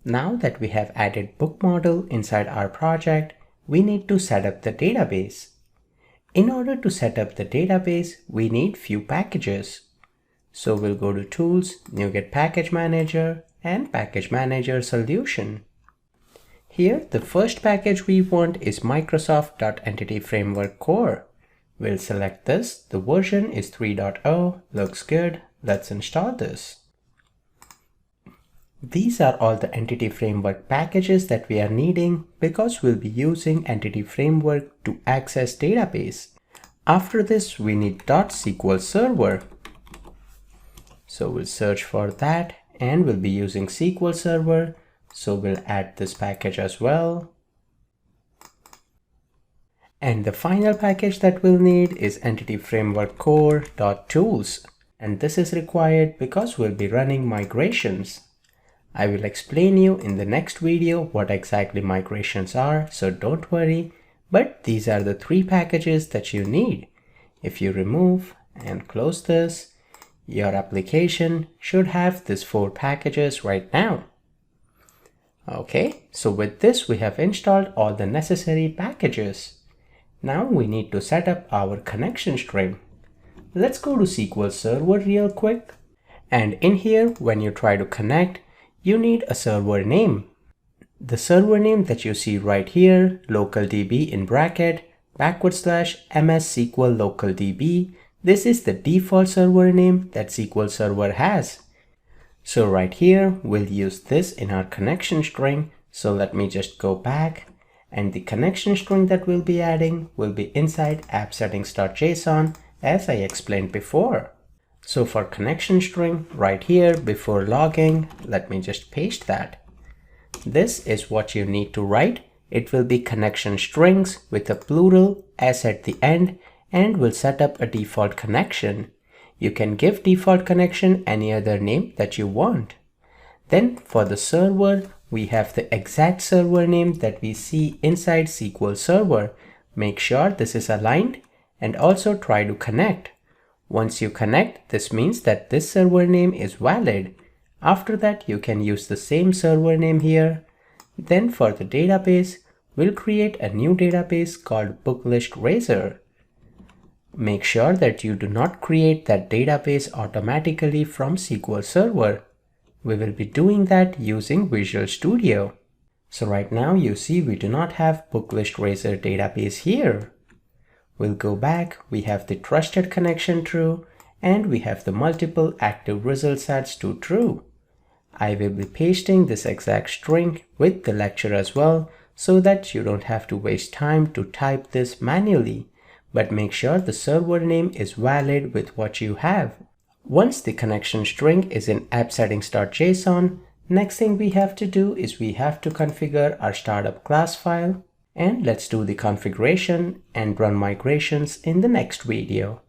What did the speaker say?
Now that we have added book model inside our project, we need to set up the database. In order to set up the database, we need few packages. So we'll go to Tools, NuGet Package Manager, and Package Manager Solution. Here, the first package we want is Microsoft.Entity Framework Core. We'll select this. The version is 3.0. Looks good. Let's install this. These are all the Entity Framework packages that we are needing because we'll be using Entity Framework to access database. After this, we need .SQL Server. So we'll search for that and we'll be using SQL Server. So we'll add this package as well. And the final package that we'll need is Entity Framework Core.Tools. And this is required because we'll be running migrations. I will explain you in the next video what exactly migrations are, so don't worry, but these are the three packages that you need. If you remove and close this, your application should have these 4 packages right now. Okay, so with this we have installed all the necessary packages. Now we need to set up our connection string. Let's go to SQL Server real quick. And in here, when you try to connect, you need a server name. The server name that you see right here, localDB in bracket, /MS SQL localDB. This is the default server name that SQL Server has. So right here, we'll use this in our connection string. So let me just go back, and the connection string that we'll be adding will be inside app-settings.json as I explained before. So for connection string right here before logging, let me just paste that. This is what you need to write. It will be connection strings with a plural s at the end and will set up a default connection. You can give default connection any other name that you want. Then for the server, we have the exact server name that we see inside SQL Server. Make sure this is aligned and also try to connect. Once you connect, this means that this server name is valid. After that, you can use the same server name here. Then for the database, we'll create a new database called BookListRaiser. Make sure that you do not create that database automatically from SQL Server. We will be doing that using Visual Studio. So right now you see we do not have BookListRaiser database here. We'll go back, we have the trusted connection true, and we have the multiple active result sets to true. I will be pasting this exact string with the lecture as well, so that you don't have to waste time to type this manually. But make sure the server name is valid with what you have. Once the connection string is in app-settings.json, next thing we have to do is we have to configure our startup class file. And let's do the configuration and run migrations in the next video.